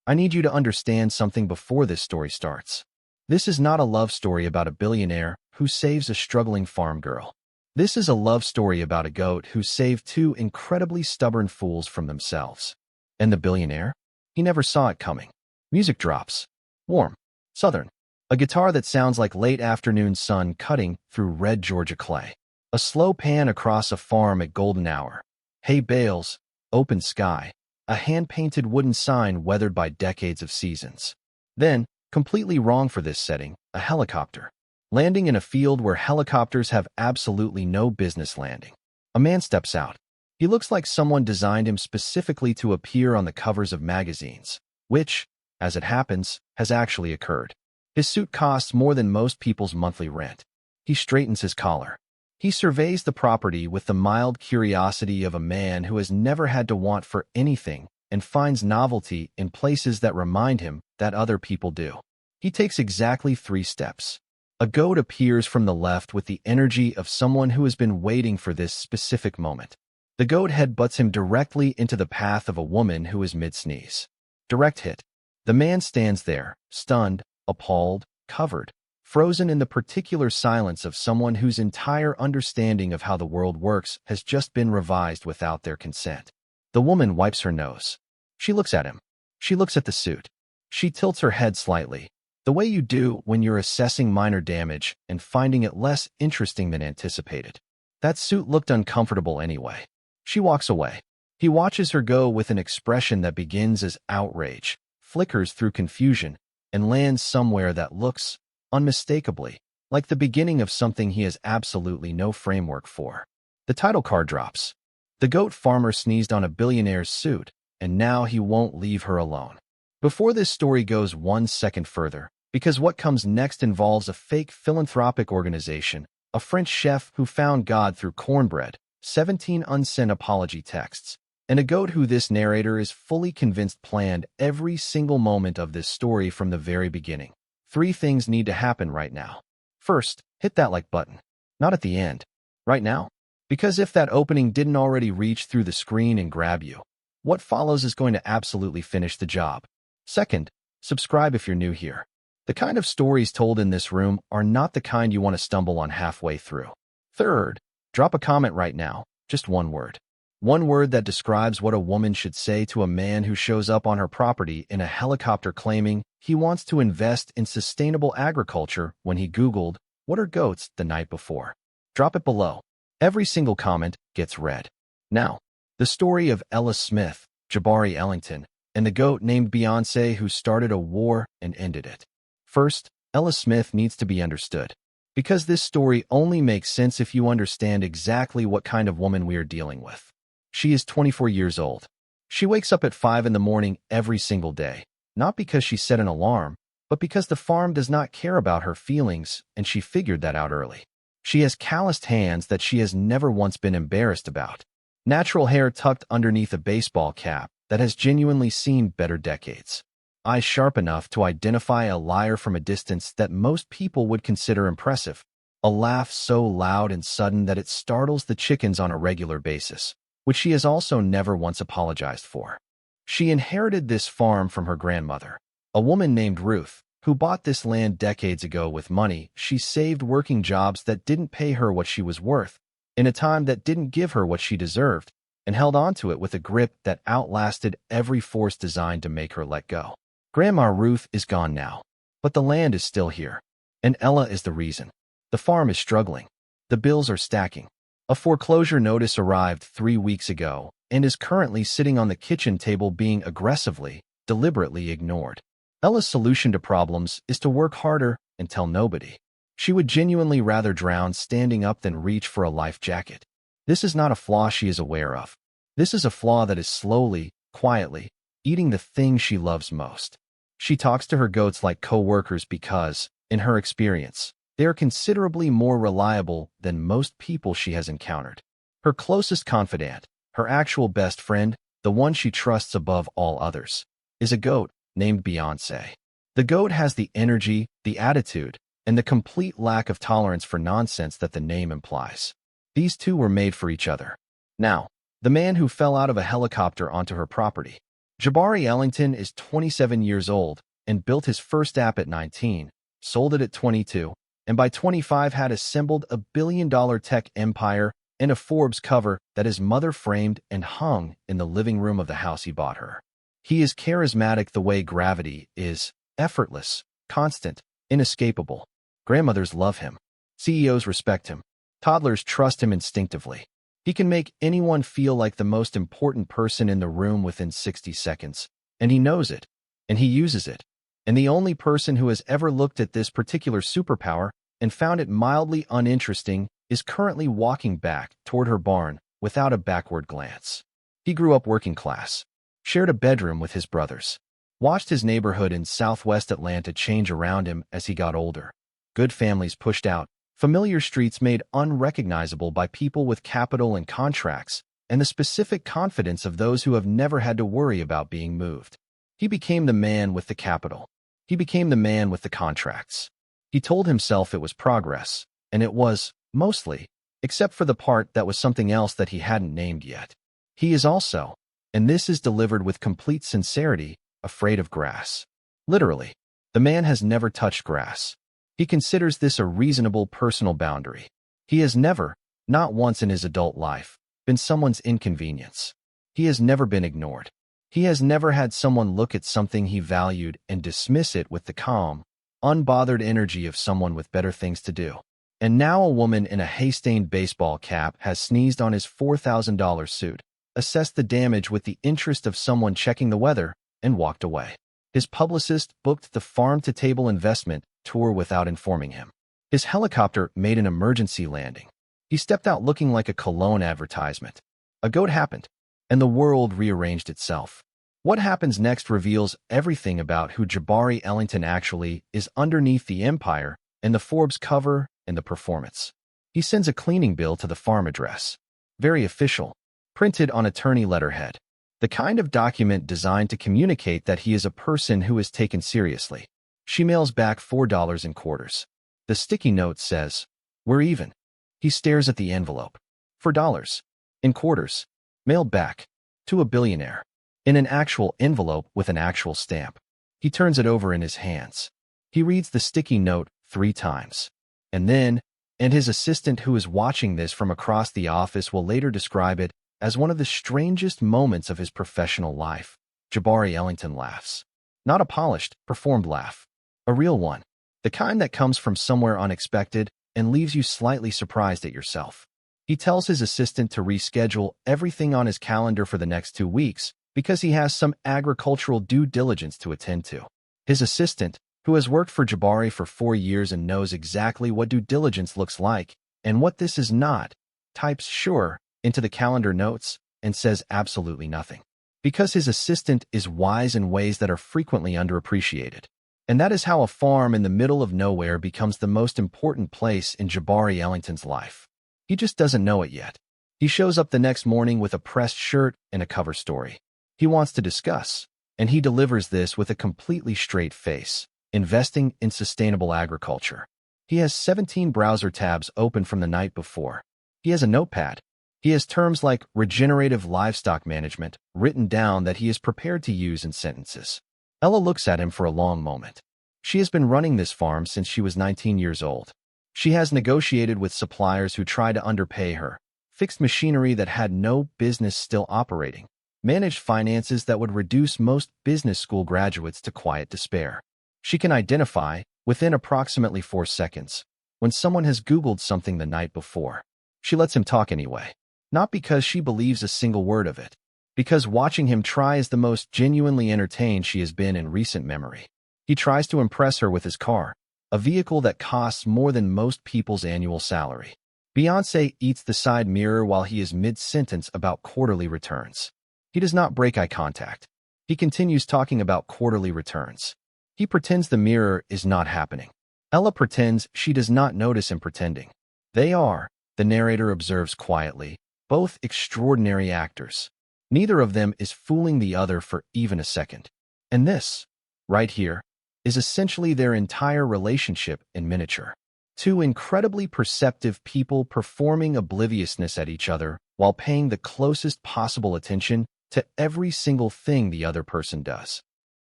I need you to understand something before this story starts. This is not a love story about a billionaire who saves a struggling farm girl. This is a love story about a goat who saved two incredibly stubborn fools from themselves. And the billionaire? He never saw it coming. Music drops. Warm. Southern. A guitar that sounds like late afternoon sun cutting through red Georgia clay. A slow pan across a farm at golden hour. Hay bales. Open sky. A hand-painted wooden sign weathered by decades of seasons. Then, completely wrong for this setting, a helicopter. Landing in a field where helicopters have absolutely no business landing. A man steps out. He looks like someone designed him specifically to appear on the covers of magazines, which, as it happens, has actually occurred. His suit costs more than most people's monthly rent. He straightens his collar. He surveys the property with the mild curiosity of a man who has never had to want for anything and finds novelty in places that remind him that other people do. He takes exactly 3 steps. A goat appears from the left with the energy of someone who has been waiting for this specific moment. The goat headbutts him directly into the path of a woman who is mid-sneeze. Direct hit. The man stands there, stunned, appalled, covered, frozen in the particular silence of someone whose entire understanding of how the world works has just been revised without their consent. The woman wipes her nose. She looks at him. She looks at the suit. She tilts her head slightly, the way you do when you're assessing minor damage and finding it less interesting than anticipated. That suit looked uncomfortable anyway. She walks away. He watches her go with an expression that begins as outrage, flickers through confusion, and lands somewhere that looks, unmistakably, like the beginning of something he has absolutely no framework for. The title card drops. The goat farmer sneezed on a billionaire's suit, and now he won't leave her alone. Before this story goes 1 second further, because what comes next involves a fake philanthropic organization, a French chef who found God through cornbread, 17 unsent apology texts, and a goat who this narrator is fully convinced planned every single moment of this story from the very beginning. 3 things need to happen right now. First, hit that like button. Not at the end. Right now. Because if that opening didn't already reach through the screen and grab you, what follows is going to absolutely finish the job. Second, subscribe if you're new here. The kind of stories told in this room are not the kind you want to stumble on halfway through. Third, drop a comment right now, just 1 word. 1 word that describes what a woman should say to a man who shows up on her property in a helicopter claiming he wants to invest in sustainable agriculture when he Googled, "What are goats?" the night before. Drop it below. Every single comment gets read. Now, the story of Ella Smith, Jabari Ellington, and the goat named Beyoncé who started a war and ended it. First, Ella Smith needs to be understood. Because this story only makes sense if you understand exactly what kind of woman we are dealing with. She is 24 years old. She wakes up at 5 in the morning every single day, not because she set an alarm, but because the farm does not care about her feelings, and she figured that out early. She has calloused hands that she has never once been embarrassed about. Natural hair tucked underneath a baseball cap that has genuinely seen better decades. Eyes sharp enough to identify a liar from a distance that most people would consider impressive. A laugh so loud and sudden that it startles the chickens on a regular basis, which she has also never once apologized for. She inherited this farm from her grandmother, a woman named Ruth, who bought this land decades ago with money she saved working jobs that didn't pay her what she was worth, in a time that didn't give her what she deserved, and held onto it with a grip that outlasted every force designed to make her let go. Grandma Ruth is gone now, but the land is still here, and Ella is the reason. The farm is struggling. The bills are stacking. A foreclosure notice arrived 3 weeks ago and is currently sitting on the kitchen table being aggressively, deliberately ignored. Ella's solution to problems is to work harder and tell nobody. She would genuinely rather drown standing up than reach for a life jacket. This is not a flaw she is aware of. This is a flaw that is slowly, quietly, eating the thing she loves most. She talks to her goats like co-workers because, in her experience, they are considerably more reliable than most people she has encountered. Her closest confidant, her actual best friend, the one she trusts above all others, is a goat named Beyoncé. The goat has the energy, the attitude, and the complete lack of tolerance for nonsense that the name implies. These two were made for each other. Now, the man who fell out of a helicopter onto her property, Jabari Ellington is 27 years old and built his first app at 19, sold it at 22, and by 25 had assembled a billion-dollar tech empire and a Forbes cover that his mother framed and hung in the living room of the house he bought her. He is charismatic the way gravity is, effortless, constant, inescapable. Grandmothers love him. CEOs respect him. Toddlers trust him instinctively. He can make anyone feel like the most important person in the room within 60 seconds, and he knows it, and he uses it. And the only person who has ever looked at this particular superpower and found it mildly uninteresting is currently walking back toward her barn without a backward glance. He grew up working class, shared a bedroom with his brothers, watched his neighborhood in Southwest Atlanta change around him as he got older. Good families pushed out, familiar streets made unrecognizable by people with capital and contracts, and the specific confidence of those who have never had to worry about being moved. He became the man with the capital. He became the man with the contracts. He told himself it was progress, and it was, mostly, except for the part that was something else that he hadn't named yet. He is also, and this is delivered with complete sincerity, afraid of grass. Literally, the man has never touched grass. He considers this a reasonable personal boundary. He has never, not once in his adult life, been someone's inconvenience. He has never been ignored. He has never had someone look at something he valued and dismiss it with the calm, unbothered energy of someone with better things to do. And now a woman in a hay-stained baseball cap has sneezed on his $4,000 suit, assessed the damage with the interest of someone checking the weather, and walked away. His publicist booked the farm-to-table investment tour without informing him. His helicopter made an emergency landing. He stepped out looking like a cologne advertisement. A goat happened, and the world rearranged itself. What happens next reveals everything about who Jabari Ellington actually is underneath the empire and the Forbes cover and the performance. He sends a cleaning bill to the farm address. Very official, printed on attorney letterhead. The kind of document designed to communicate that he is a person who is taken seriously. She mails back $4 in quarters. The sticky note says, "We're even." He stares at the envelope. $4 in quarters, mailed back to a billionaire, in an actual envelope with an actual stamp. He turns it over in his hands. He reads the sticky note 3 times. And his assistant who is watching this from across the office will later describe it as one of the strangest moments of his professional life. Jabari Ellington laughs. Not a polished, performed laugh. A real one. The kind that comes from somewhere unexpected and leaves you slightly surprised at yourself. He tells his assistant to reschedule everything on his calendar for the next 2 weeks because he has some agricultural due diligence to attend to. His assistant, who has worked for Jabari for 4 years and knows exactly what due diligence looks like and what this is not, types "sure" into the calendar notes and says absolutely nothing. Because his assistant is wise in ways that are frequently underappreciated. And that is how a farm in the middle of nowhere becomes the most important place in Jabari Ellington's life. He just doesn't know it yet. He shows up the next morning with a pressed shirt and a cover story. He wants to discuss, and he delivers this with a completely straight face. Investing in sustainable agriculture. He has 17 browser tabs open from the night before. He has a notepad. He has terms like regenerative livestock management written down that he is prepared to use in sentences. Ella looks at him for a long moment. She has been running this farm since she was 19 years old. She has negotiated with suppliers who try to underpay her, fixed machinery that had no business still operating, managed finances that would reduce most business school graduates to quiet despair. She can identify, within approximately 4 seconds, when someone has Googled something the night before. She lets him talk anyway. Not because she believes a single word of it. Because watching him try is the most genuinely entertained she has been in recent memory. He tries to impress her with his car, a vehicle that costs more than most people's annual salary. Beyoncé eats the side mirror while he is mid-sentence about quarterly returns. He does not break eye contact. He continues talking about quarterly returns. He pretends the mirror is not happening. Ella pretends she does not notice him pretending. They are, the narrator observes quietly, both extraordinary actors. Neither of them is fooling the other for even a second. And this, right here, is essentially their entire relationship in miniature. 2 incredibly perceptive people performing obliviousness at each other while paying the closest possible attention to every single thing the other person does.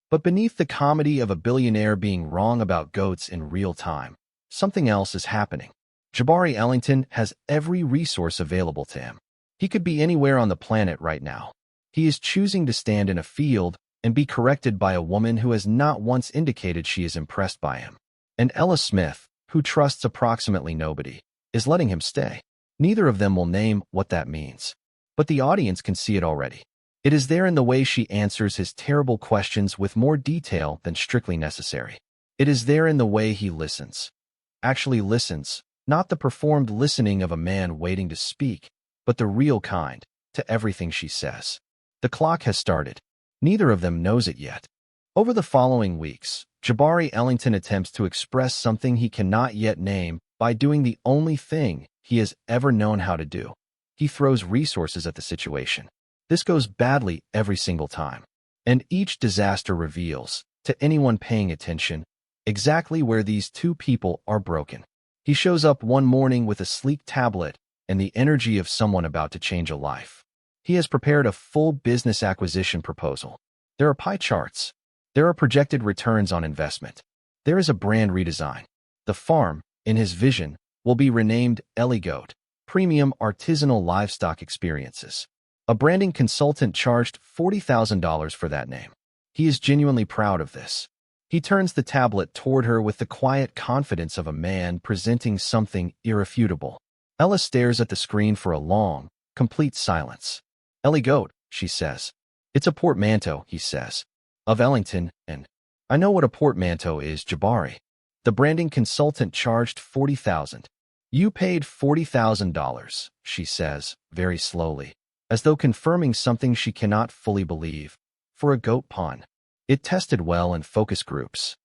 But beneath the comedy of a billionaire being wrong about goats in real time, something else is happening. Jabari Ellington has every resource available to him. He could be anywhere on the planet right now. He is choosing to stand in a field and be corrected by a woman who has not once indicated she is impressed by him. And Ella Smith, who trusts approximately nobody, is letting him stay. Neither of them will name what that means. But the audience can see it already. It is there in the way she answers his terrible questions with more detail than strictly necessary. It is there in the way he listens. Actually listens, not the performed listening of a man waiting to speak, but the real kind, to everything she says. The clock has started. Neither of them knows it yet. Over the following weeks, Jabari Ellington attempts to express something he cannot yet name by doing the only thing he has ever known how to do. He throws resources at the situation. This goes badly every single time. And each disaster reveals, to anyone paying attention, exactly where these two people are broken. He shows up one morning with a sleek tablet and the energy of someone about to change a life. He has prepared a full business acquisition proposal. There are pie charts. There are projected returns on investment. There is a brand redesign. The farm, in his vision, will be renamed ElliGoat, Premium Artisanal Livestock Experiences. A branding consultant charged $40,000 for that name. He is genuinely proud of this. He turns the tablet toward her with the quiet confidence of a man presenting something irrefutable. Ella stares at the screen for a long, complete silence. ElliGoat, she says. It's a portmanteau, he says. Of Ellington, and I know what a portmanteau is, Jabari. The branding consultant charged $40,000. You paid $40,000, she says, very slowly, as though confirming something she cannot fully believe. For a goat pawn. It tested well in focus groups.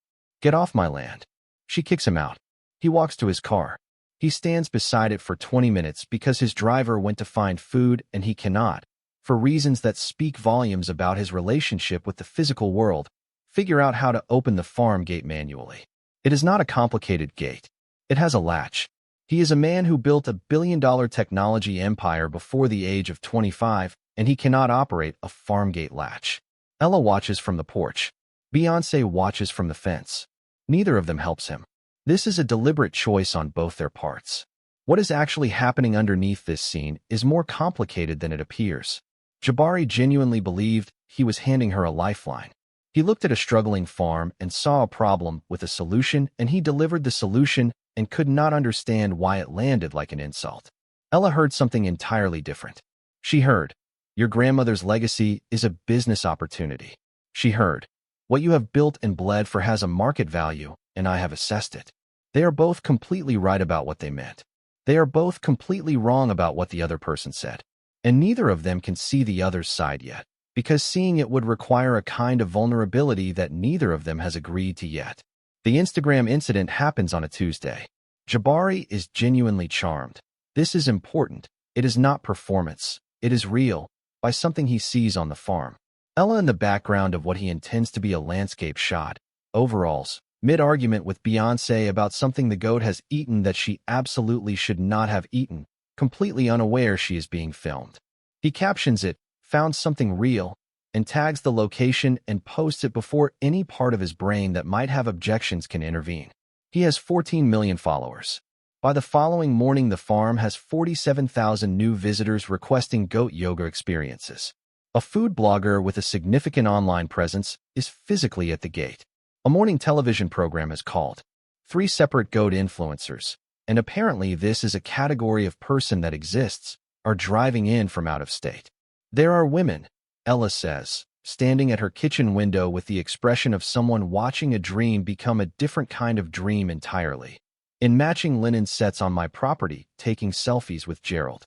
Get off my land. She kicks him out. He walks to his car. He stands beside it for 20 minutes because his driver went to find food and he cannot, for reasons that speak volumes about his relationship with the physical world, figure out how to open the farm gate manually. It is not a complicated gate. It has a latch. He is a man who built a billion-dollar technology empire before the age of 25, and he cannot operate a farm gate latch. Ella watches from the porch. Beyoncé watches from the fence. Neither of them helps him. This is a deliberate choice on both their parts. What is actually happening underneath this scene is more complicated than it appears. Jabari genuinely believed he was handing her a lifeline. He looked at a struggling farm and saw a problem with a solution, and he delivered the solution and could not understand why it landed like an insult. Ella heard something entirely different. She heard, your grandmother's legacy is a business opportunity. She heard, what you have built and bled for has a market value, and I have assessed it. They are both completely right about what they meant. They are both completely wrong about what the other person said. And neither of them can see the other's side yet, because seeing it would require a kind of vulnerability that neither of them has agreed to yet. The Instagram incident happens on a Tuesday. Jabari is genuinely charmed. This is important. It is not performance. It is real, by something he sees on the farm. Ella in the background of what he intends to be a landscape shot. Overalls. Mid-argument with Beyoncé about something the goat has eaten that she absolutely should not have eaten, completely unaware she is being filmed. He captions it, found something real, and tags the location and posts it before any part of his brain that might have objections can intervene. He has 14 million followers. By the following morning, the farm has 47,000 new visitors requesting goat yoga experiences. A food blogger with a significant online presence is physically at the gate. A morning television program is called. 3 separate goat influencers, and apparently this is a category of person that exists, are driving in from out of state. There are women, Ella says, standing at her kitchen window with the expression of someone watching a dream become a different kind of dream entirely. In matching linen sets on my property, taking selfies with Gerald.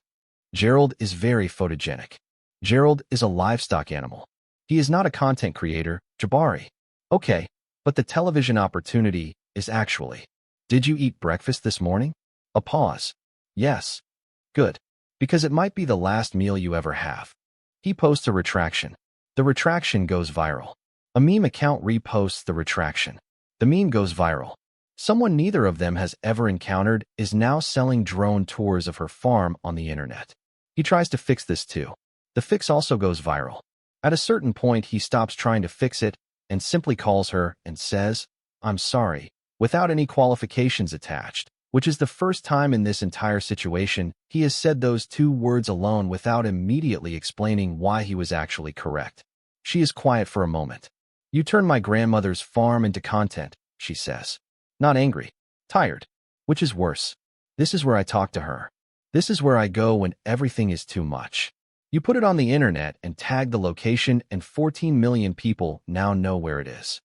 Gerald is very photogenic. Gerald is a livestock animal. He is not a content creator, Jabari. Okay, but the television opportunity is actually, did you eat breakfast this morning? A pause. Yes. Good. Because it might be the last meal you ever have. He posts a retraction. The retraction goes viral. A meme account reposts the retraction. The meme goes viral. Someone neither of them has ever encountered is now selling drone tours of her farm on the internet. He tries to fix this too. The fix also goes viral. At a certain point, he stops trying to fix it and simply calls her and says, "I'm sorry," without any qualifications attached, which is the first time in this entire situation he has said those two words alone without immediately explaining why he was actually correct. She is quiet for a moment. "You turned my grandmother's farm into content," she says. Not angry, tired. Which is worse. "This is where I talk to her. This is where I go when everything is too much. You put it on the internet and tag the location and 14 million people now know where it is."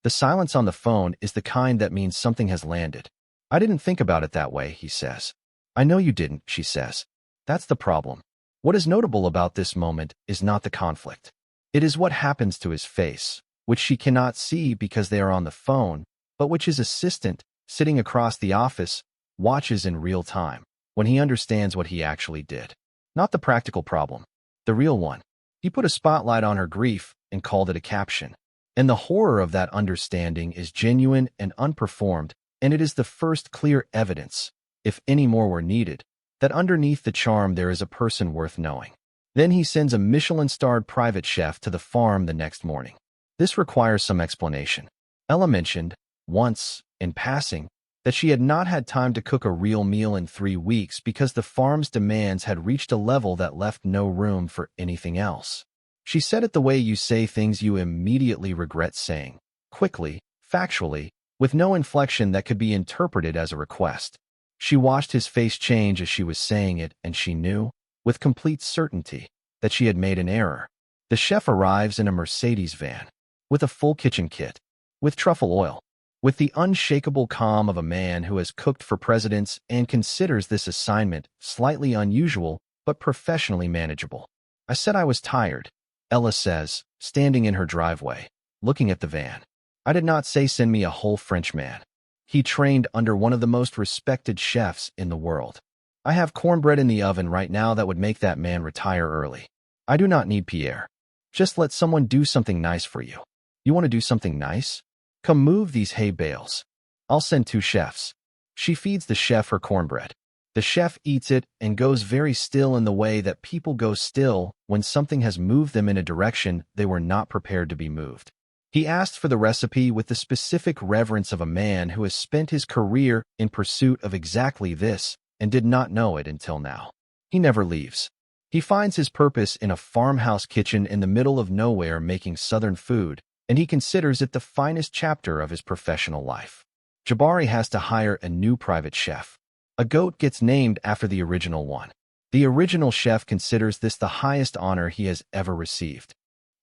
The silence on the phone is the kind that means something has landed. "I didn't think about it that way," he says. "I know you didn't," she says. That's the problem. What is notable about this moment is not the conflict. It is what happens to his face, which she cannot see because they are on the phone, but which his assistant, sitting across the office, watches in real time when he understands what he actually did. Not the practical problem, the real one. He put a spotlight on her grief and called it a caption. And the horror of that understanding is genuine and unperformed, and it is the first clear evidence, if any more were needed, that underneath the charm there is a person worth knowing. Then he sends a Michelin-starred private chef to the farm the next morning. This requires some explanation. Ella mentioned, once, in passing, that she had not had time to cook a real meal in 3 weeks because the farm's demands had reached a level that left no room for anything else. She said it the way you say things you immediately regret saying, quickly, factually, with no inflection that could be interpreted as a request. She watched his face change as she was saying it, and she knew, with complete certainty, that she had made an error. The chef arrives in a Mercedes van, with a full kitchen kit, with truffle oil, with the unshakable calm of a man who has cooked for presidents and considers this assignment slightly unusual but professionally manageable. "I said I was tired," Ella says, standing in her driveway, looking at the van. "I did not say send me a whole Frenchman. He trained under one of the most respected chefs in the world. I have cornbread in the oven right now that would make that man retire early. I do not need Pierre. Just let someone do something nice for you. You want to do something nice? Come move these hay bales. I'll send 2 chefs. She feeds the chef her cornbread. The chef eats it and goes very still in the way that people go still when something has moved them in a direction they were not prepared to be moved. He asked for the recipe with the specific reverence of a man who has spent his career in pursuit of exactly this and did not know it until now. He never leaves. He finds his purpose in a farmhouse kitchen in the middle of nowhere making Southern food, and he considers it the finest chapter of his professional life. Jabari has to hire a new private chef. A goat gets named after the original one. The original chef considers this the highest honor he has ever received.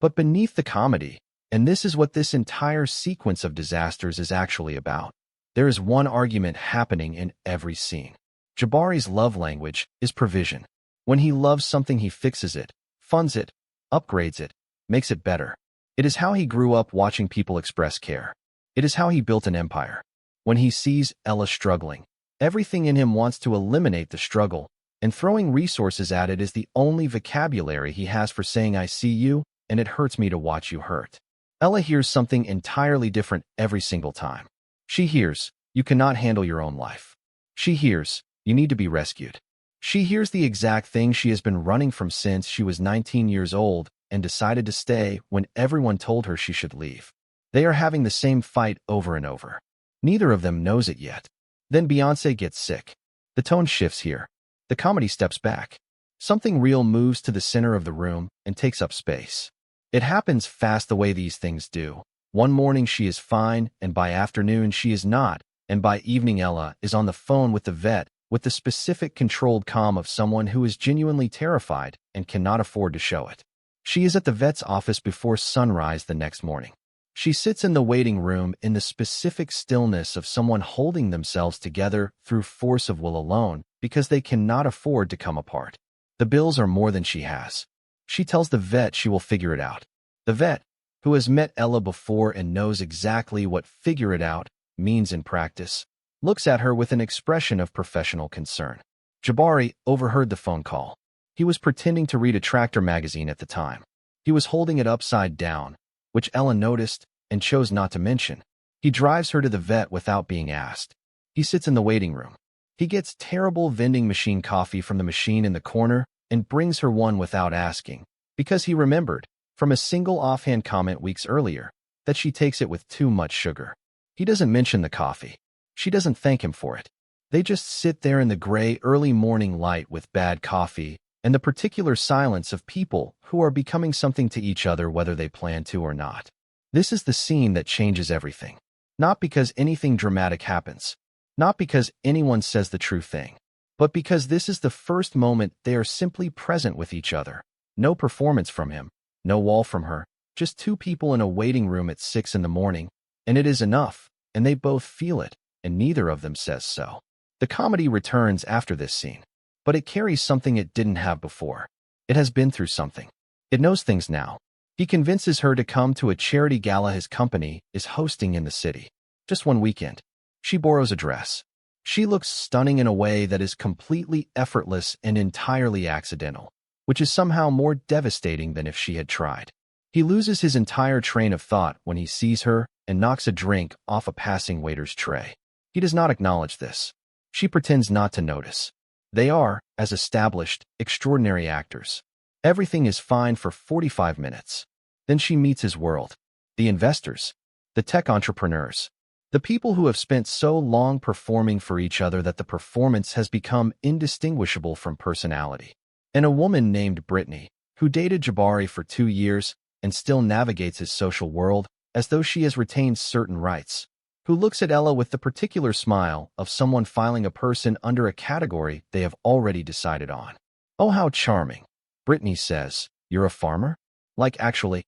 But beneath the comedy, and this is what this entire sequence of disasters is actually about, there is one argument happening in every scene. Jabari's love language is provision. When he loves something, he fixes it, funds it, upgrades it, makes it better. It is how he grew up watching people express care. It is how he built an empire. When he sees Ella struggling, everything in him wants to eliminate the struggle, and throwing resources at it is the only vocabulary he has for saying, "I see you, and it hurts me to watch you hurt." Ella hears something entirely different every single time. She hears, "You cannot handle your own life." She hears, "You need to be rescued." She hears the exact thing she has been running from since she was 19 years old and decided to stay when everyone told her she should leave. They are having the same fight over and over. Neither of them knows it yet. Then Beyoncé gets sick. The tone shifts here. The comedy steps back. Something real moves to the center of the room and takes up space. It happens fast the way these things do. One morning she is fine, and by afternoon she is not, and by evening Ella is on the phone with the vet with the specific controlled calm of someone who is genuinely terrified and cannot afford to show it. She is at the vet's office before sunrise the next morning. She sits in the waiting room in the specific stillness of someone holding themselves together through force of will alone because they cannot afford to come apart. The bills are more than she has. She tells the vet she will figure it out. The vet, who has met Ella before and knows exactly what "figure it out" means in practice, looks at her with an expression of professional concern. Jabari overheard the phone call. He was pretending to read a tractor magazine at the time. He was holding it upside down, which Ella noticed and chose not to mention. He drives her to the vet without being asked. He sits in the waiting room. He gets terrible vending machine coffee from the machine in the corner and brings her one without asking, because he remembered from a single offhand comment weeks earlier that she takes it with too much sugar. He doesn't mention the coffee. She doesn't thank him for it. They just sit there in the gray early morning light with bad coffee and the particular silence of people who are becoming something to each other whether they plan to or not. This is the scene that changes everything. Not because anything dramatic happens, not because anyone says the true thing, but because this is the first moment they are simply present with each other. No performance from him, no wall from her, just two people in a waiting room at 6 in the morning, and it is enough, and they both feel it, and neither of them says so. The comedy returns after this scene, but it carries something it didn't have before. It has been through something. It knows things now. He convinces her to come to a charity gala his company is hosting in the city. Just one weekend. She borrows a dress. She looks stunning in a way that is completely effortless and entirely accidental, which is somehow more devastating than if she had tried. He loses his entire train of thought when he sees her and knocks a drink off a passing waiter's tray. He does not acknowledge this. She pretends not to notice. They are, as established, extraordinary actors. Everything is fine for 45 minutes. Then she meets his world. The investors. The tech entrepreneurs. The people who have spent so long performing for each other that the performance has become indistinguishable from personality. And a woman named Brittany, who dated Jabari for 2 years and still navigates his social world as though she has retained certain rights, who looks at Ella with the particular smile of someone filing a person under a category they have already decided on. "Oh, how charming," Brittany says. "You're a farmer?" Like actually,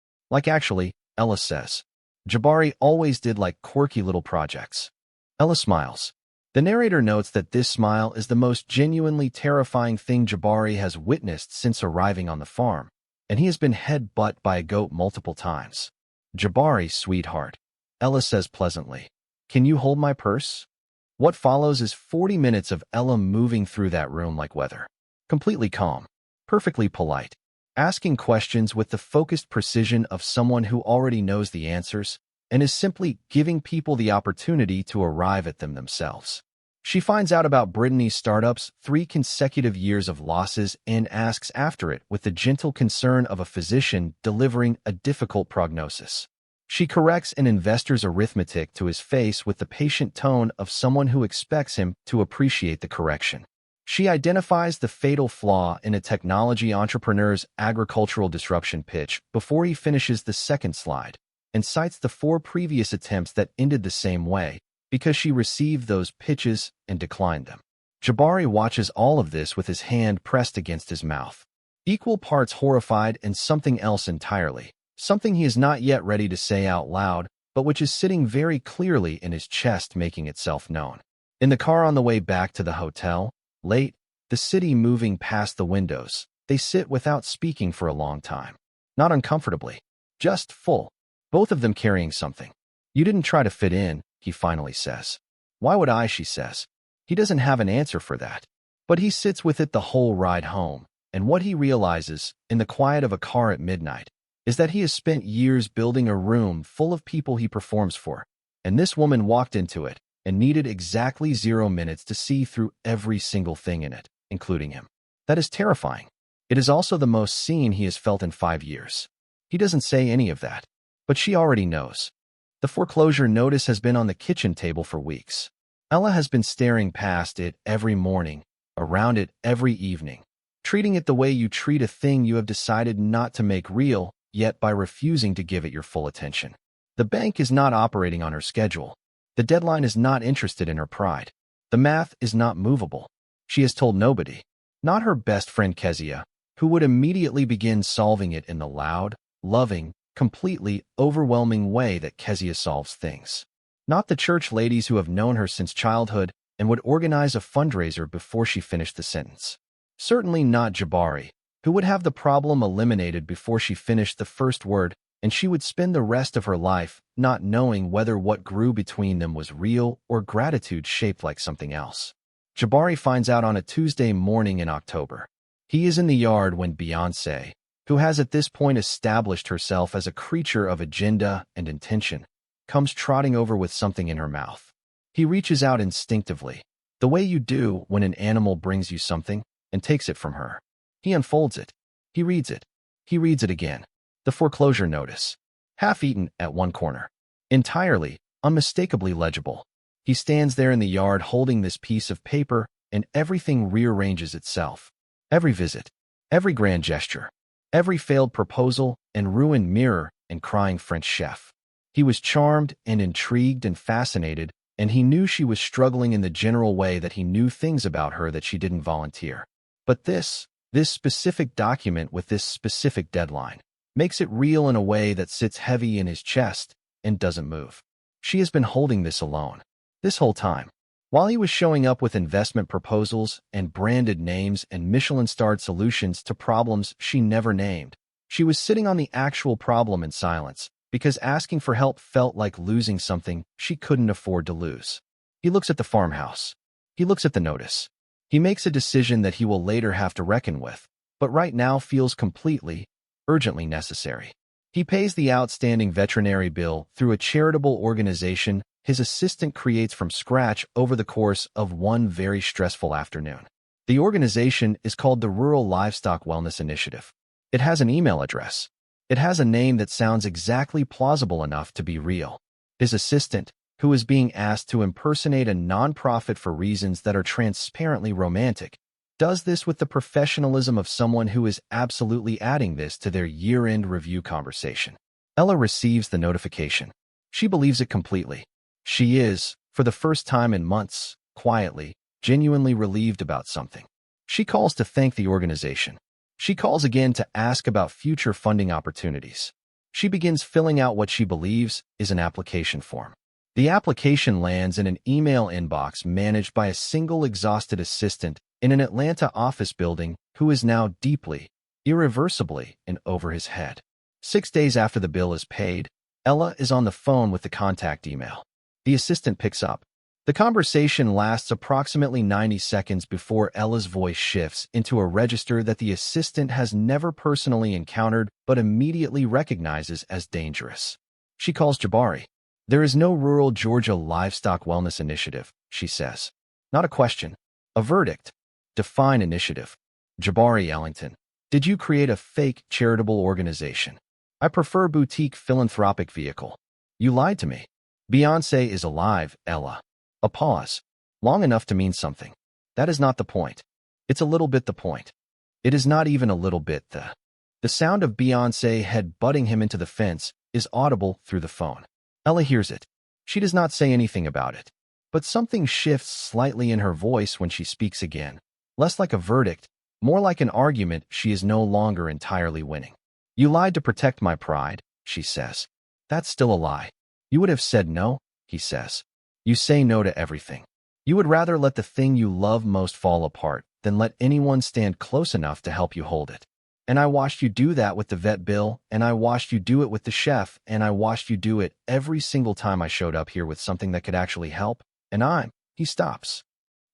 Ella says. Jabari always did like quirky little projects. Ella smiles. The narrator notes that this smile is the most genuinely terrifying thing Jabari has witnessed since arriving on the farm, and he has been headbutted by a goat multiple times. "Jabari, sweetheart," Ella says pleasantly. "Can you hold my purse?" What follows is 40 minutes of Ella moving through that room like weather. Completely calm, perfectly polite, asking questions with the focused precision of someone who already knows the answers and is simply giving people the opportunity to arrive at them themselves. She finds out about Brittany's startup's 3 consecutive years of losses and asks after it with the gentle concern of a physician delivering a difficult prognosis. She corrects an investor's arithmetic to his face with the patient tone of someone who expects him to appreciate the correction. She identifies the fatal flaw in a technology entrepreneur's agricultural disruption pitch before he finishes the second slide, and cites the 4 previous attempts that ended the same way because she received those pitches and declined them. Jabari watches all of this with his hand pressed against his mouth, equal parts horrified and something else entirely. Something he is not yet ready to say out loud, but which is sitting very clearly in his chest making itself known. In the car on the way back to the hotel, late, the city moving past the windows, they sit without speaking for a long time. Not uncomfortably, just full. Both of them carrying something. "You didn't try to fit in," he finally says. "Why would I?" she says. He doesn't have an answer for that. But he sits with it the whole ride home, and what he realizes, in the quiet of a car at midnight, is that he has spent years building a room full of people he performs for, and this woman walked into it and needed exactly 0 minutes to see through every single thing in it, including him. That is terrifying. It is also the most seen he has felt in 5 years. He doesn't say any of that, but she already knows. The foreclosure notice has been on the kitchen table for weeks. Ella has been staring past it every morning, around it every evening, treating it the way you treat a thing you have decided not to make real, yet by refusing to give it your full attention. The bank is not operating on her schedule. The deadline is not interested in her pride. The math is not movable. She has told nobody, not her best friend Kezia, who would immediately begin solving it in the loud, loving, completely overwhelming way that Kezia solves things. Not the church ladies who have known her since childhood and would organize a fundraiser before she finished the sentence. Certainly not Jabari, who would have the problem eliminated before she finished the first word, and she would spend the rest of her life not knowing whether what grew between them was real or gratitude shaped like something else. Jabari finds out on a Tuesday morning in October. He is in the yard when Beyoncé, who has at this point established herself as a creature of agenda and intention, comes trotting over with something in her mouth. He reaches out instinctively, the way you do when an animal brings you something, and takes it from her. He unfolds it. He reads it. He reads it again. The foreclosure notice. Half-eaten at one corner. Entirely, unmistakably legible. He stands there in the yard holding this piece of paper, and everything rearranges itself. Every visit, every grand gesture, every failed proposal and ruined mirror and crying French chef. He was charmed and intrigued and fascinated, and he knew she was struggling in the general way that he knew things about her that she didn't volunteer. But this specific document with this specific deadline makes it real in a way that sits heavy in his chest and doesn't move. She has been holding this alone. This whole time. While he was showing up with investment proposals and branded names and Michelin-starred solutions to problems she never named, she was sitting on the actual problem in silence, because asking for help felt like losing something she couldn't afford to lose. He looks at the farmhouse. He looks at the notice. He makes a decision that he will later have to reckon with, but right now feels completely, urgently necessary. He pays the outstanding veterinary bill through a charitable organization his assistant creates from scratch over the course of one very stressful afternoon. The organization is called the Rural Livestock Wellness Initiative. It has an email address. It has a name that sounds exactly plausible enough to be real. His assistant, who is being asked to impersonate a nonprofit for reasons that are transparently romantic, does this with the professionalism of someone who is absolutely adding this to their year-end review conversation. Ella receives the notification. She believes it completely. She is, for the first time in months, quietly, genuinely relieved about something. She calls to thank the organization. She calls again to ask about future funding opportunities. She begins filling out what she believes is an application form. The application lands in an email inbox managed by a single exhausted assistant in an Atlanta office building who is now deeply, irreversibly, in over his head. 6 days after the bill is paid, Ella is on the phone with the contact email. The assistant picks up. The conversation lasts approximately 90 seconds before Ella's voice shifts into a register that the assistant has never personally encountered but immediately recognizes as dangerous. She calls Jabari. There is no Rural Georgia Livestock Wellness Initiative, she says. Not a question. A verdict. Define initiative. Jabari Ellington. Did you create a fake charitable organization? I prefer boutique philanthropic vehicle. You lied to me. Beyoncé is alive, Ella. A pause. Long enough to mean something. That is not the point. It's a little bit the point. It is not even a little bit the sound of Beyoncé head-butting him into the fence is audible through the phone. Ella hears it. She does not say anything about it. But something shifts slightly in her voice when she speaks again. Less like a verdict, more like an argument she is no longer entirely winning. You lied to protect my pride, she says. That's still a lie. You would have said no, he says. You say no to everything. You would rather let the thing you love most fall apart than let anyone stand close enough to help you hold it. And I watched you do that with the vet bill, and I watched you do it with the chef, and I watched you do it every single time I showed up here with something that could actually help, and he stops.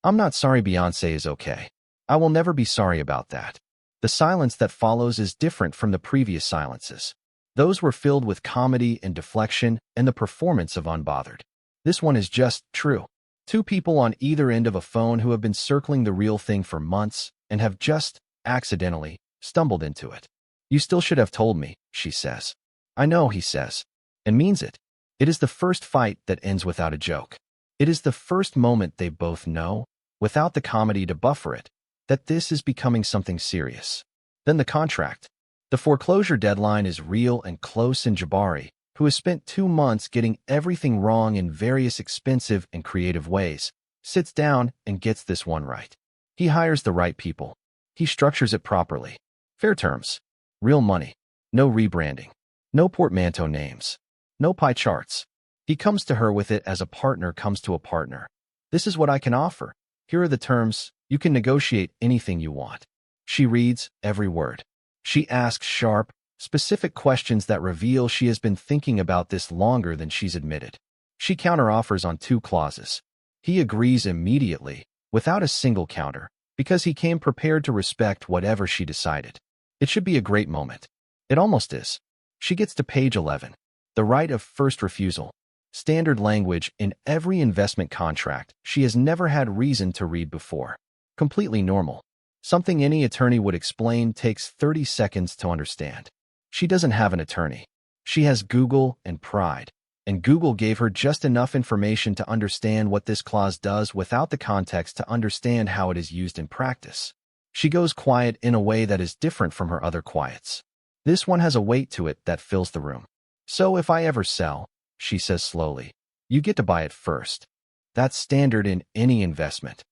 I'm not sorry Beyoncé is okay. I will never be sorry about that. The silence that follows is different from the previous silences. Those were filled with comedy and deflection and the performance of unbothered. This one is just true. Two people on either end of a phone who have been circling the real thing for months and have just, accidentally, stumbled into it. You still should have told me, she says. I know, he says, and means it. It is the first fight that ends without a joke. It is the first moment they both know, without the comedy to buffer it, that this is becoming something serious. Then the contract. The foreclosure deadline is real and close, and Jabari, who has spent 2 months getting everything wrong in various expensive and creative ways, sits down and gets this one right. He hires the right people. He structures it properly. Fair terms. Real money. No rebranding. No portmanteau names. No pie charts. He comes to her with it as a partner comes to a partner. This is what I can offer. Here are the terms. You can negotiate anything you want. She reads every word. She asks sharp, specific questions that reveal she has been thinking about this longer than she's admitted. She counteroffers on 2 clauses. He agrees immediately, without a single counter, because he came prepared to respect whatever she decided. It should be a great moment. It almost is. She gets to page 11. The right of first refusal. Standard language in every investment contract she has never had reason to read before. Completely normal. Something any attorney would explain takes 30 seconds to understand. She doesn't have an attorney. She has Google and pride. And Google gave her just enough information to understand what this clause does without the context to understand how it is used in practice. She goes quiet in a way that is different from her other quiets. This one has a weight to it that fills the room. So if I ever sell, she says slowly, you get to buy it first. That's standard in any investment.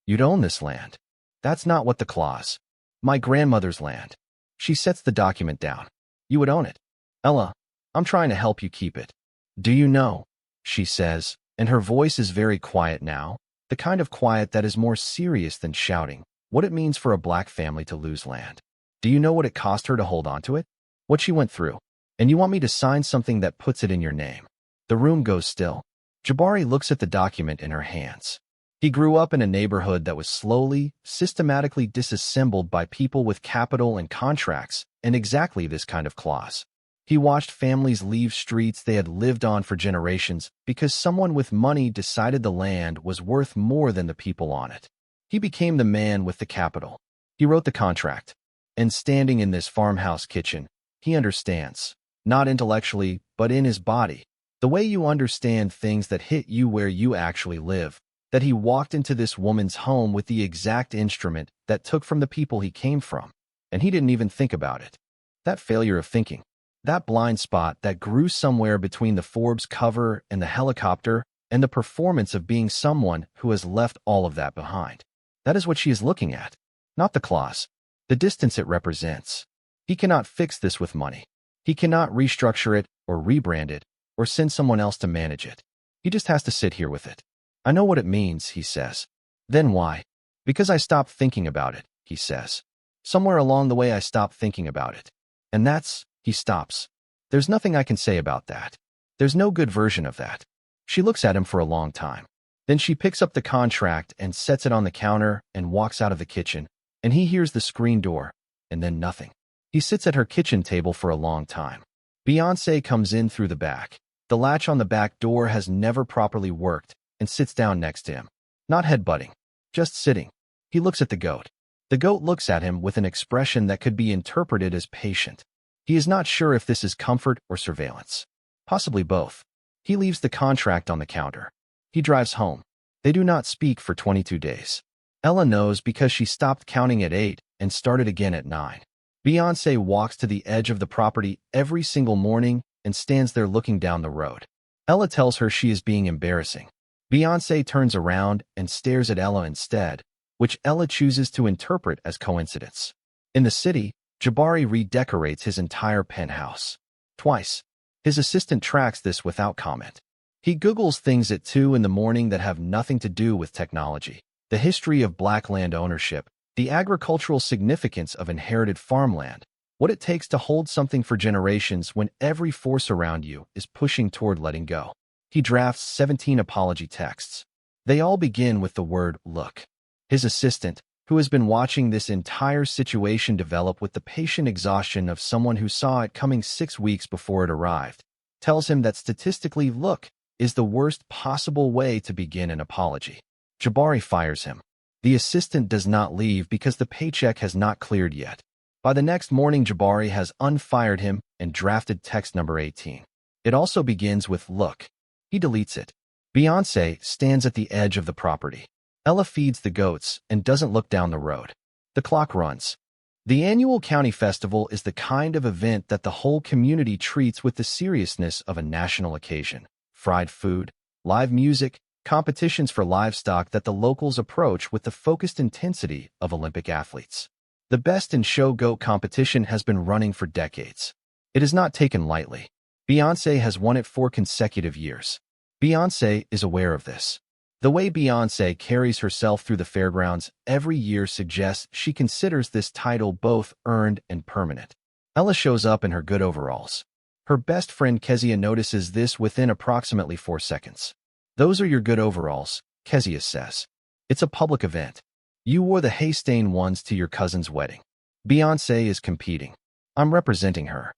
You'd own this land. That's not what the clause. My grandmother's land. She sets the document down. You would own it. Ella, I'm trying to help you keep it. Do you know, she says, and her voice is very quiet now, the kind of quiet that is more serious than shouting, what it means for a black family to lose land. Do you know what it cost her to hold on to it? What she went through? And you want me to sign something that puts it in your name? The room goes still. Jabari looks at the document in her hands. He grew up in a neighborhood that was slowly, systematically disassembled by people with capital and contracts and exactly this kind of clause. He watched families leave streets they had lived on for generations because someone with money decided the land was worth more than the people on it. He became the man with the capital. He wrote the contract. And standing in this farmhouse kitchen, he understands, not intellectually, but in his body, the way you understand things that hit you where you actually live, that he walked into this woman's home with the exact instrument that took from the people he came from, and he didn't even think about it. That failure of thinking. That blind spot that grew somewhere between the Forbes cover and the helicopter and the performance of being someone who has left all of that behind. That is what she is looking at, not the clause, the distance it represents. He cannot fix this with money. He cannot restructure it or rebrand it or send someone else to manage it. He just has to sit here with it. I know what it means, he says. Then why? Because I stopped thinking about it, he says. Somewhere along the way I stopped thinking about it. And that's... He stops. There's nothing I can say about that. There's no good version of that. She looks at him for a long time. Then she picks up the contract and sets it on the counter and walks out of the kitchen, and he hears the screen door, and then nothing. He sits at her kitchen table for a long time. Beyoncé comes in through the back. The latch on the back door has never properly worked and sits down next to him. Not headbutting, just sitting. He looks at the goat. The goat looks at him with an expression that could be interpreted as patient. He is not sure if this is comfort or surveillance. Possibly both. He leaves the contract on the counter. He drives home. They do not speak for 22 days. Ella knows because she stopped counting at 8 and started again at 9. Beyoncé walks to the edge of the property every single morning and stands there looking down the road. Ella tells her she is being embarrassing. Beyoncé turns around and stares at Ella instead, which Ella chooses to interpret as coincidence. In the city, Jabari redecorates his entire penthouse. Twice. His assistant tracks this without comment. He Googles things at 2 in the morning that have nothing to do with technology. The history of black land ownership, the agricultural significance of inherited farmland, what it takes to hold something for generations when every force around you is pushing toward letting go. He drafts 17 apology texts. They all begin with the word look. His assistant, who has been watching this entire situation develop with the patient exhaustion of someone who saw it coming 6 weeks before it arrived, tells him that statistically look is the worst possible way to begin an apology. Jabari fires him. The assistant does not leave because the paycheck has not cleared yet. By the next morning, Jabari has unfired him and drafted text number 18. It also begins with look. He deletes it. Beyoncé stands at the edge of the property. Ella feeds the goats and doesn't look down the road. The clock runs. The annual county festival is the kind of event that the whole community treats with the seriousness of a national occasion. Fried food, live music, competitions for livestock that the locals approach with the focused intensity of Olympic athletes. The Best in Show Goat competition has been running for decades. It is not taken lightly. Beyoncé has won it 4 consecutive years. Beyoncé is aware of this. The way Beyoncé carries herself through the fairgrounds every year suggests she considers this title both earned and permanent. Ella shows up in her good overalls. Her best friend Kezia notices this within approximately 4 seconds. Those are your good overalls, Kezia says. It's a public event. You wore the hay-stained ones to your cousin's wedding. Beyoncé is competing. I'm representing her.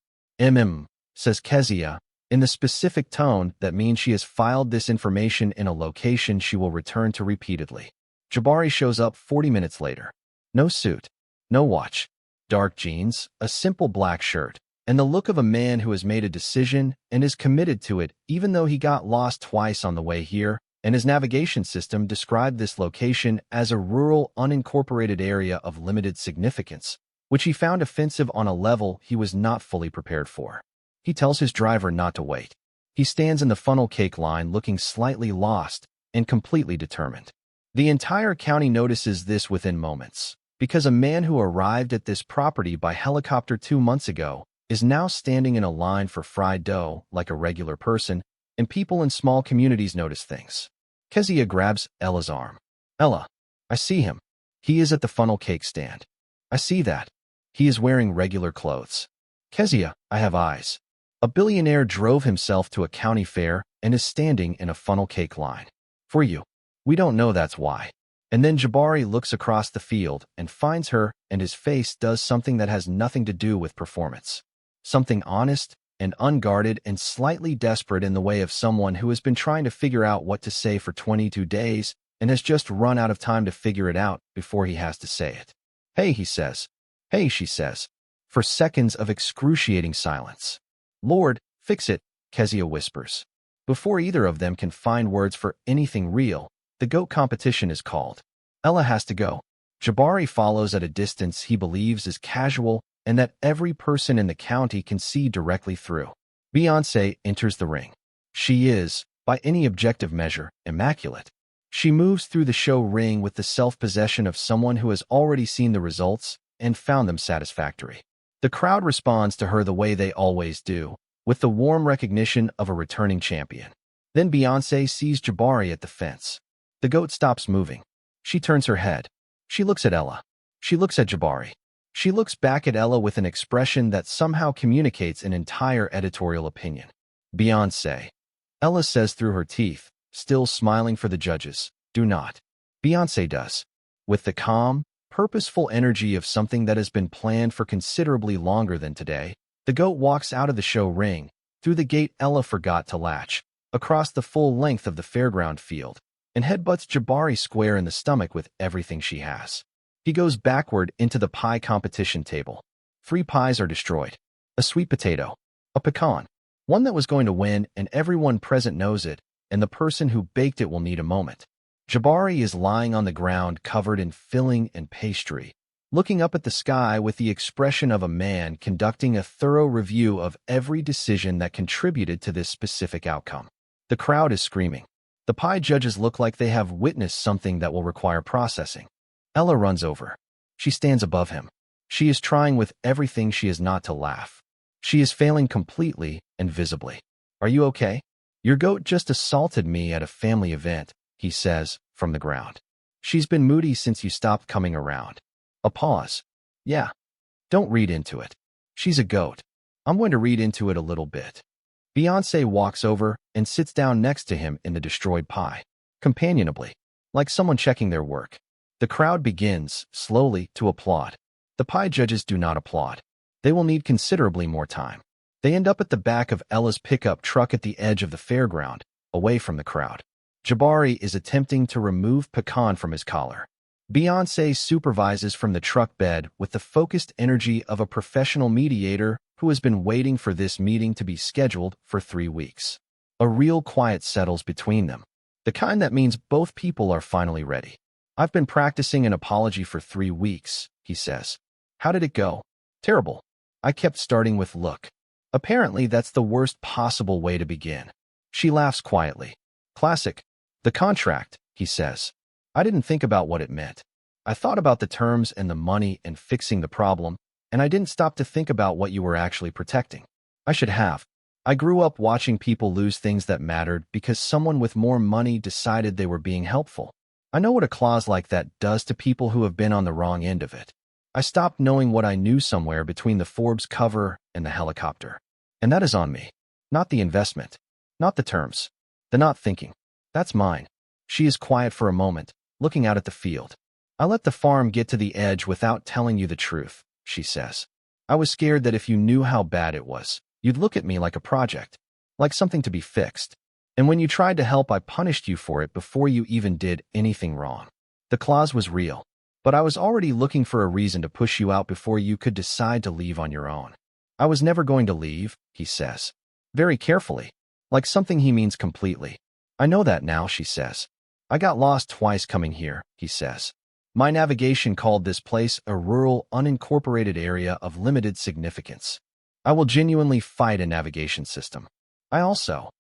Says Kezia, in the specific tone that means she has filed this information in a location she will return to repeatedly. Jabari shows up 40 minutes later. No suit, no watch, dark jeans, a simple black shirt, and the look of a man who has made a decision and is committed to it even though he got lost twice on the way here, and his navigation system described this location as a rural, unincorporated area of limited significance, which he found offensive on a level he was not fully prepared for. He tells his driver not to wait. He stands in the funnel cake line looking slightly lost and completely determined. The entire county notices this within moments, because a man who arrived at this property by helicopter 2 months ago is now standing in a line for fried dough like a regular person, and people in small communities notice things. Kezia grabs Ella's arm. Ella, I see him. He is at the funnel cake stand. I see that. He is wearing regular clothes. Kezia, I have eyes. A billionaire drove himself to a county fair and is standing in a funnel cake line. For you. We don't know that's why. And then Jabari looks across the field and finds her, and his face does something that has nothing to do with performance. Something honest and unguarded and slightly desperate in the way of someone who has been trying to figure out what to say for 22 days and has just run out of time to figure it out before he has to say it. Hey, he says. Hey, she says. For seconds of excruciating silence. Lord, fix it, Kezia whispers. Before either of them can find words for anything real, the goat competition is called. Ella has to go. Jabari follows at a distance he believes is casual and that every person in the county can see directly through. Beyoncé enters the ring. She is, by any objective measure, immaculate. She moves through the show ring with the self-possession of someone who has already seen the results and found them satisfactory. The crowd responds to her the way they always do, with the warm recognition of a returning champion. Then Beyoncé sees Jabari at the fence. The goat stops moving. She turns her head. She looks at Ella. She looks at Jabari. She looks back at Ella with an expression that somehow communicates an entire editorial opinion. Beyoncé. Ella says through her teeth, still smiling for the judges, do not. Beyoncé does. With the calm, purposeful energy of something that has been planned for considerably longer than today, the goat walks out of the show ring, through the gate Ella forgot to latch, across the full length of the fairground field, and headbutts Jabari square in the stomach with everything she has. He goes backward into the pie competition table. 3 pies are destroyed. A sweet potato. A pecan. One that was going to win, and everyone present knows it, and the person who baked it will need a moment. Jabari is lying on the ground covered in filling and pastry, looking up at the sky with the expression of a man conducting a thorough review of every decision that contributed to this specific outcome. The crowd is screaming. The pie judges look like they have witnessed something that will require processing. Ella runs over. She stands above him. She is trying with everything she is not to laugh. She is failing completely and visibly. Are you okay? Your goat just assaulted me at a family event, he says, from the ground. She's been moody since you stopped coming around. A pause. Yeah. Don't read into it. She's a goat. I'm going to read into it a little bit. Beyoncé walks over and sits down next to him in the destroyed pie, companionably, like someone checking their work. The crowd begins, slowly, to applaud. The pie judges do not applaud. They will need considerably more time. They end up at the back of Ella's pickup truck at the edge of the fairground, away from the crowd. Jabari is attempting to remove pecan from his collar. Beyoncé supervises from the truck bed with the focused energy of a professional mediator who has been waiting for this meeting to be scheduled for 3 weeks. A real quiet settles between them, the kind that means both people are finally ready. I've been practicing an apology for 3 weeks, he says. How did it go? Terrible. I kept starting with look. Apparently that's the worst possible way to begin. She laughs quietly. Classic. The contract, he says. I didn't think about what it meant. I thought about the terms and the money and fixing the problem, and I didn't stop to think about what you were actually protecting. I should have. I grew up watching people lose things that mattered because someone with more money decided they were being helpful. I know what a clause like that does to people who have been on the wrong end of it. I stopped knowing what I knew somewhere between the Forbes cover and the helicopter. And that is on me. Not the investment. Not the terms. The not thinking. That's mine. She is quiet for a moment, looking out at the field. I let the farm get to the edge without telling you the truth, she says. I was scared that if you knew how bad it was, you'd look at me like a project, like something to be fixed. And when you tried to help, I punished you for it before you even did anything wrong. The clause was real, but I was already looking for a reason to push you out before you could decide to leave on your own. I was never going to leave, he says. Very carefully. Like something he means completely. I know that now, she says. I got lost twice coming here, he says. My navigation called this place a rural, unincorporated area of limited significance. I will genuinely fight a navigation system. I also.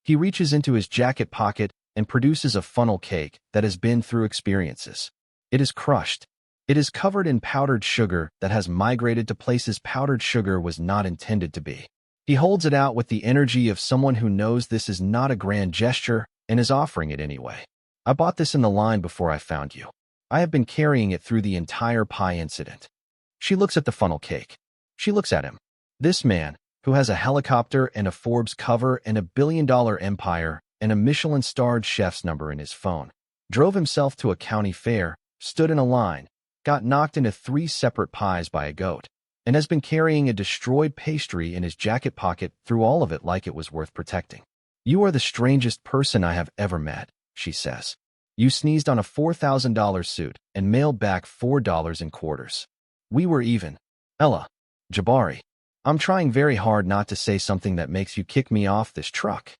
He reaches into his jacket pocket and produces a funnel cake that has been through experiences. It is crushed. It is covered in powdered sugar that has migrated to places powdered sugar was not intended to be. He holds it out with the energy of someone who knows this is not a grand gesture and is offering it anyway. I bought this in the line before I found you. I have been carrying it through the entire pie incident. She looks at the funnel cake. She looks at him. This man, who has a helicopter and a Forbes cover and a billion-dollar empire and a Michelin-starred chef's number in his phone, drove himself to a county fair, stood in a line, got knocked into 3 separate pies by a goat, and has been carrying a destroyed pastry in his jacket pocket through all of it like it was worth protecting. You are the strangest person I have ever met, she says. You sneezed on a $4,000 suit and mailed back $4 in quarters. We were even. Ella. Jabari. I'm trying very hard not to say something that makes you kick me off this truck.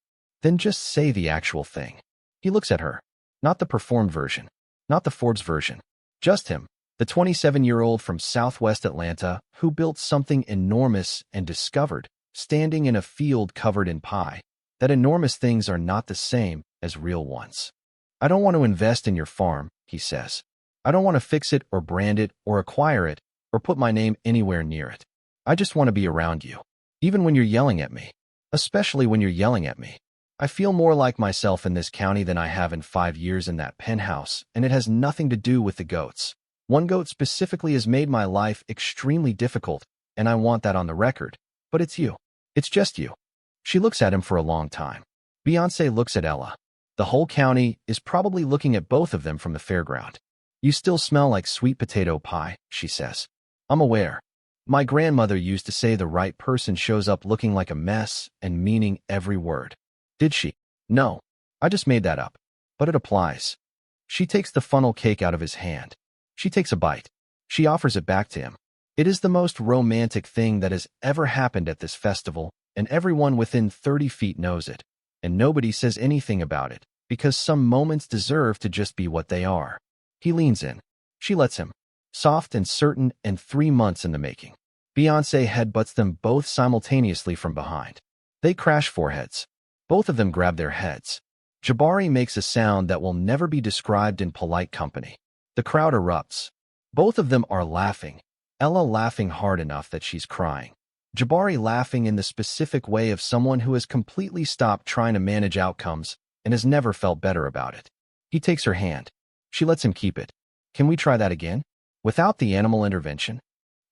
Then just say the actual thing. He looks at her. Not the performed version. Not the Forbes version. Just him, the 27-year-old from Southwest Atlanta who built something enormous and discovered, standing in a field covered in pie, that enormous things are not the same as real ones. I don't want to invest in your farm, he says. I don't want to fix it or brand it or acquire it or put my name anywhere near it. I just want to be around you. Even when you're yelling at me. Especially when you're yelling at me. I feel more like myself in this county than I have in 5 years in that penthouse, and it has nothing to do with the goats. One goat specifically has made my life extremely difficult, and I want that on the record. But it's you. It's just you. She looks at him for a long time. Beyoncé looks at Ella. The whole county is probably looking at both of them from the fairground. You still smell like sweet potato pie, she says. I'm aware. My grandmother used to say the right person shows up looking like a mess and meaning every word. Did she? No. I just made that up. But it applies. She takes the funnel cake out of his hand. She takes a bite. She offers it back to him. It is the most romantic thing that has ever happened at this festival, and everyone within 30 feet knows it. And nobody says anything about it, because some moments deserve to just be what they are. He leans in. She lets him. Soft and certain and 3 months in the making. Beyoncé headbutts them both simultaneously from behind. They crash foreheads. Both of them grab their heads. Jabari makes a sound that will never be described in polite company. The crowd erupts. Both of them are laughing. Ella laughing hard enough that she's crying. Jabari laughing in the specific way of someone who has completely stopped trying to manage outcomes and has never felt better about it. He takes her hand. She lets him keep it. Can we try that again? Without the animal intervention?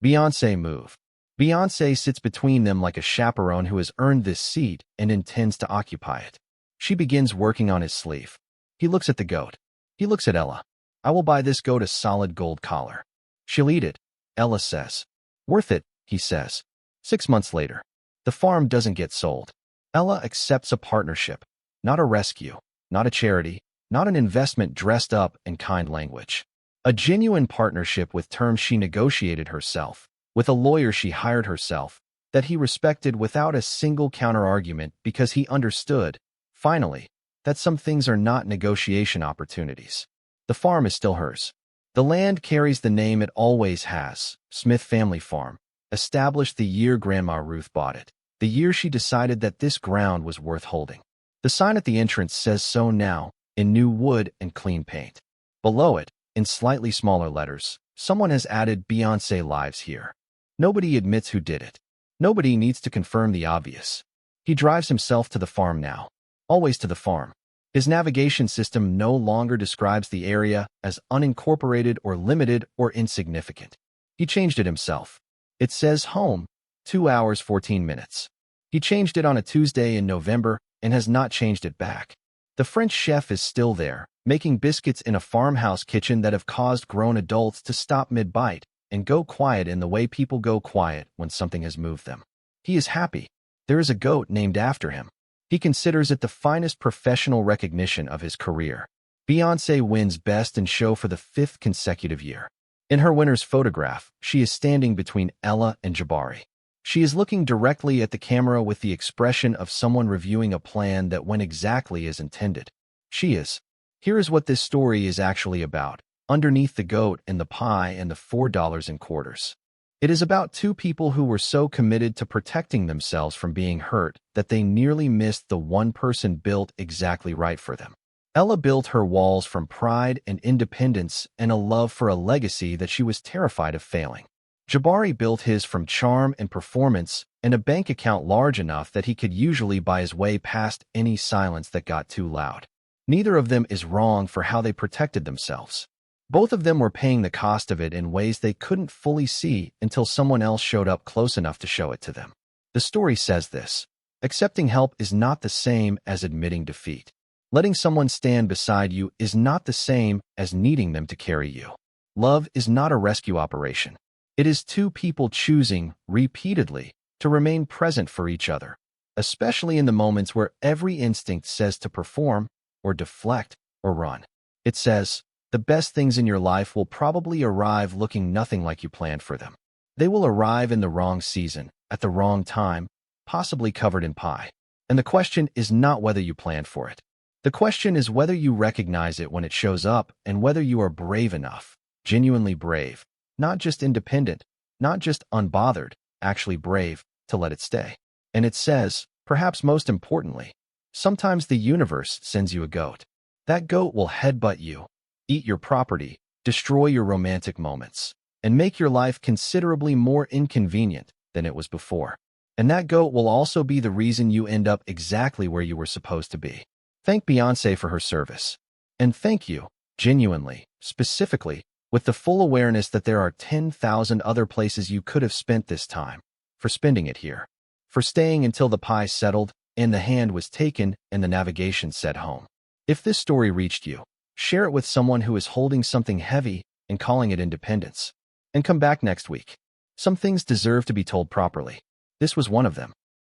Beyoncé move. Beyoncé sits between them like a chaperone who has earned this seat and intends to occupy it. She begins working on his sleeve. He looks at the goat. He looks at Ella. I will buy this goat a solid gold collar. She'll eat it, Ella says. Worth it, he says. 6 months later. The farm doesn't get sold. Ella accepts a partnership. Not a rescue. Not a charity. Not an investment dressed up in kind language. A genuine partnership with terms she negotiated herself, with a lawyer she hired herself, that he respected without a single counter-argument because he understood, finally, that some things are not negotiation opportunities. The farm is still hers. The land carries the name it always has, Smith Family Farm, established the year Grandma Ruth bought it, the year she decided that this ground was worth holding. The sign at the entrance says so now, in new wood and clean paint. Below it, in slightly smaller letters, someone has added Beyoncé lives here. Nobody admits who did it. Nobody needs to confirm the obvious. He drives himself to the farm now. Always to the farm. His navigation system no longer describes the area as unincorporated or limited or insignificant. He changed it himself. It says home, 2 hours 14 minutes. He changed it on a Tuesday in November and has not changed it back. The French chef is still there, making biscuits in a farmhouse kitchen that have caused grown adults to stop mid-bite and go quiet in the way people go quiet when something has moved them. He is happy. There is a goat named after him. He considers it the finest professional recognition of his career. Beyoncé wins Best in Show for the 5th consecutive year. In her winner's photograph, she is standing between Ella and Jabari. She is looking directly at the camera with the expression of someone reviewing a plan that went exactly as intended. She is. Here is what this story is actually about. Underneath the goat and the pie and the $4 in quarters. It is about two people who were so committed to protecting themselves from being hurt that they nearly missed the one person built exactly right for them. Ella built her walls from pride and independence and a love for a legacy that she was terrified of failing. Jabari built his from charm and performance and a bank account large enough that he could usually buy his way past any silence that got too loud. Neither of them is wrong for how they protected themselves. Both of them were paying the cost of it in ways they couldn't fully see until someone else showed up close enough to show it to them. The story says this: accepting help is not the same as admitting defeat. Letting someone stand beside you is not the same as needing them to carry you. Love is not a rescue operation. It is two people choosing, repeatedly, to remain present for each other, especially in the moments where every instinct says to perform, or deflect, or run. It says, the best things in your life will probably arrive looking nothing like you planned for them. They will arrive in the wrong season, at the wrong time, possibly covered in pie. And the question is not whether you planned for it. The question is whether you recognize it when it shows up and whether you are brave enough, genuinely brave, not just independent, not just unbothered, actually brave, to let it stay. And it says, perhaps most importantly, sometimes the universe sends you a goat. That goat will headbutt you, eat your property, destroy your romantic moments, and make your life considerably more inconvenient than it was before. And that goat will also be the reason you end up exactly where you were supposed to be. Thank Beyoncé for her service. And thank you, genuinely, specifically, with the full awareness that there are 10,000 other places you could have spent this time, for spending it here, for staying until the pie settled and the hand was taken and the navigation set home. If this story reached you, share it with someone who is holding something heavy and calling it independence. And come back next week. Some things deserve to be told properly. This was one of them.